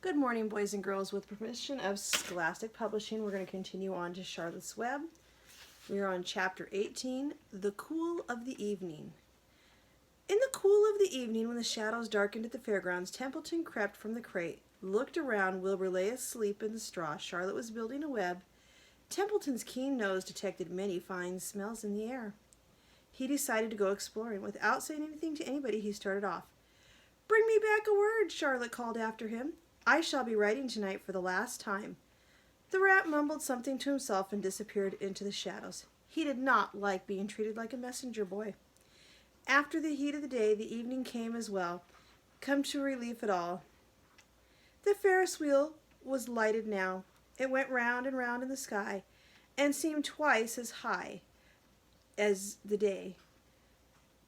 Good morning, boys and girls. With permission of Scholastic Publishing, we're going to continue on to Charlotte's Web. We are on Chapter 18, The Cool of the Evening. In the cool of the evening, when the shadows darkened at the fairgrounds, Templeton crept from the crate, looked around. Wilbur lay asleep in the straw. Charlotte was building a web. Templeton's keen nose detected many fine smells in the air. He decided to go exploring. Without saying anything to anybody, he started off. "Bring me back a word," Charlotte called after him. "I shall be writing tonight for the last time." The rat mumbled something to himself and disappeared into the shadows. He did not like being treated like a messenger boy. After the heat of the day, the evening came as well, come to relief it all. The Ferris wheel was lighted now. It went round and round in the sky, and seemed twice as high as the day.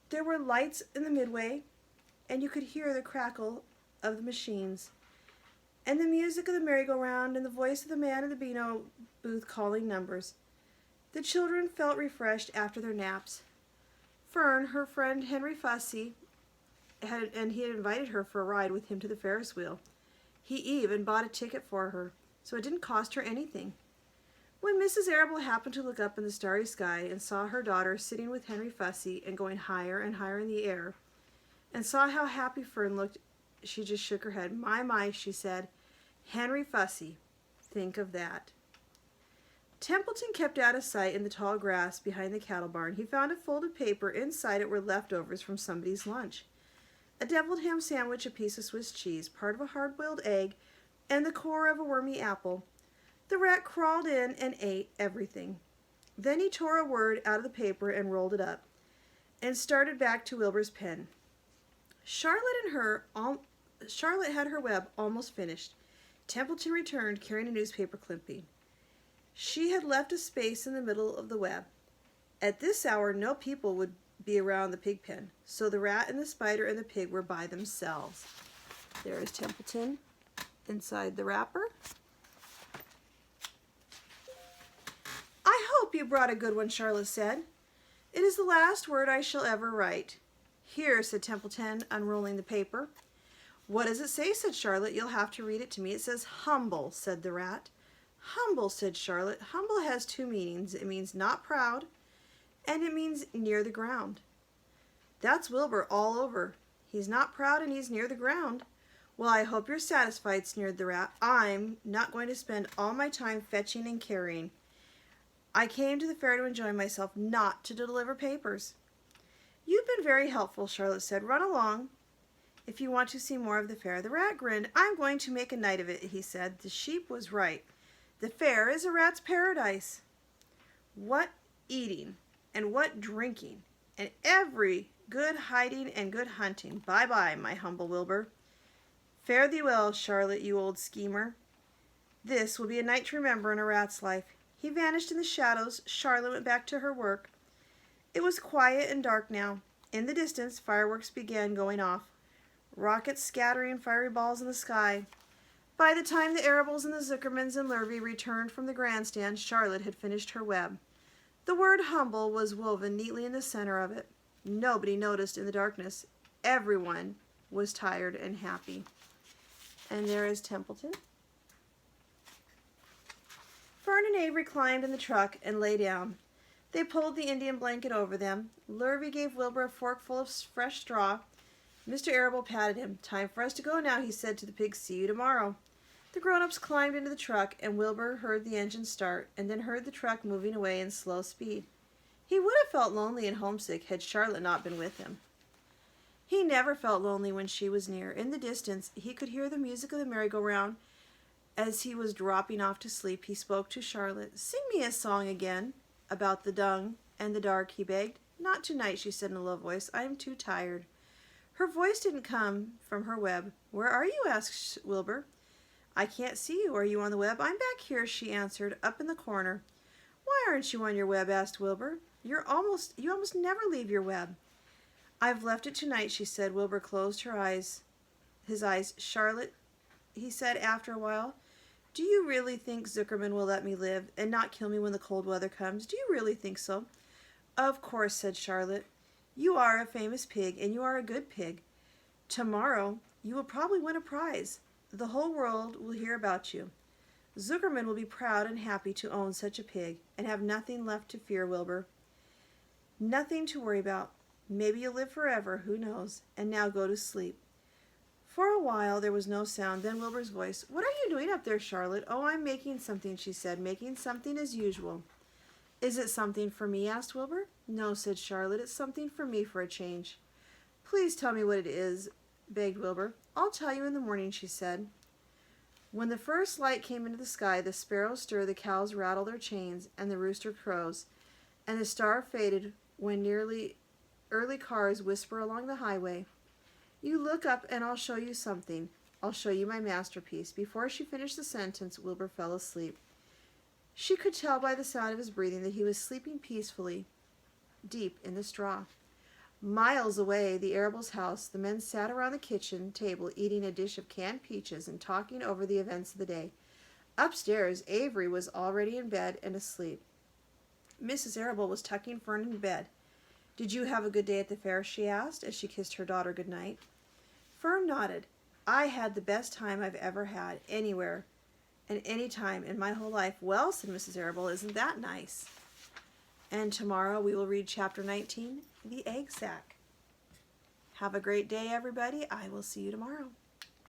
There were lights in the midway, and you could hear the crackle of the machines, and the music of the merry-go-round, and the voice of the man in the Beano booth calling numbers. The children felt refreshed after their naps. Fern, her friend Henry Fussy, he had invited her for a ride with him to the Ferris wheel. He even bought a ticket for her, so it didn't cost her anything. When Mrs. Arable happened to look up in the starry sky and saw her daughter sitting with Henry Fussy and going higher and higher in the air, and saw how happy Fern looked, she just shook her head. My, she said. Henry Fussy. Think of that. Templeton kept out of sight in the tall grass behind the cattle barn. He found a folded paper. Inside it were leftovers from somebody's lunch. A deviled ham sandwich, a piece of Swiss cheese, part of a hard-boiled egg, and the core of a wormy apple. The rat crawled in and ate everything. Then he tore a word out of the paper and rolled it up, and started back to Wilbur's pen. Charlotte had her web almost finished. Templeton returned carrying a newspaper clipping. She had left a space in the middle of the web. At this hour, no people would be around the pig pen, so the rat and the spider and the pig were by themselves. There is Templeton inside the wrapper. "I hope you brought a good one," Charlotte said. "It is the last word I shall ever write." "Here," said Templeton, unrolling the paper. "What does it say?" said Charlotte. "You'll have to read it to me." "It says humble," said the rat. "Humble," said Charlotte. "Humble has two meanings. It means not proud, and it means near the ground." "That's Wilbur all over. He's not proud and he's near the ground." "Well, I hope you're satisfied," sneered the rat. "I'm not going to spend all my time fetching and carrying. I came to the fair to enjoy myself, not to deliver papers." "You've been very helpful," Charlotte said. "Run along if you want to see more of the fair." The rat grinned. "I'm going to make a night of it," he said. The sheep was right. The fair is a rat's paradise. What eating and what drinking, and every good hiding and good hunting. Bye-bye, my humble Wilbur. Fare thee well, Charlotte, you old schemer. This will be a night to remember in a rat's life. He vanished in the shadows. Charlotte went back to her work. It was quiet and dark now. In the distance, fireworks began going off, rockets scattering fiery balls in the sky. By the time the Arables and the Zuckermans and Lurvy returned from the grandstand, Charlotte had finished her web. The word humble was woven neatly in the center of it. Nobody noticed in the darkness. Everyone was tired and happy. And there is Templeton. Fern and Avery climbed in the truck and lay down. They pulled the Indian blanket over them. Lurvy gave Wilbur a forkful of fresh straw. Mr. Arable patted him. "Time for us to go now," he said to the pigs. "See you tomorrow." The grown-ups climbed into the truck, and Wilbur heard the engine start, and then heard the truck moving away in slow speed. He would have felt lonely and homesick had Charlotte not been with him. He never felt lonely when she was near. In the distance, he could hear the music of the merry-go-round. As he was dropping off to sleep, he spoke to Charlotte. "Sing me a song again about the dung and the dark," he begged. "Not tonight," she said in a low voice. "I am too tired." Her voice didn't come from her web. "Where are you?" asked Wilbur. "I can't see you. Are you on the web?" "I'm back here," she answered, "up in the corner." "Why aren't you on your web?" asked Wilbur. You almost never leave your web." "I've left it tonight," she said. Wilbur closed his eyes. "Charlotte," he said after a while, "do you really think Zuckerman will let me live and not kill me when the cold weather comes? Do you really think so?" "Of course," said Charlotte. "You are a famous pig, and you are a good pig. Tomorrow you will probably win a prize. The whole world will hear about you. Zuckerman will be proud and happy to own such a pig, and have nothing left to fear, Wilbur. Nothing to worry about. Maybe you'll live forever, who knows? And now go to sleep." For a while there was no sound. Then Wilbur's voice, "What are you doing up there, Charlotte?" "Oh, I'm making something," she said, "making something as usual." "Is it something for me?" asked Wilbur. "No," said Charlotte, "it's something for me for a change." "Please tell me what it is," begged Wilbur. "I'll tell you in the morning," she said. When the first light came into the sky, the sparrows stir, the cows rattle their chains, and the rooster crows, and the star faded when nearly early cars whisper along the highway. "You look up and I'll show you something. I'll show you my masterpiece." Before she finished the sentence, Wilbur fell asleep. She could tell by the sound of his breathing that he was sleeping peacefully, deep in the straw. Miles away, the Arables' house, the men sat around the kitchen table eating a dish of canned peaches and talking over the events of the day. Upstairs, Avery was already in bed and asleep. Mrs. Arable was tucking Fern in bed. "Did you have a good day at the fair?" she asked, as she kissed her daughter good night. Fern nodded. "I had the best time I've ever had, anywhere and any time in my whole life." "Well," said Mrs. Arable, "isn't that nice?" And tomorrow we will read chapter 19, The Egg Sack. Have a great day, everybody. I will see you tomorrow.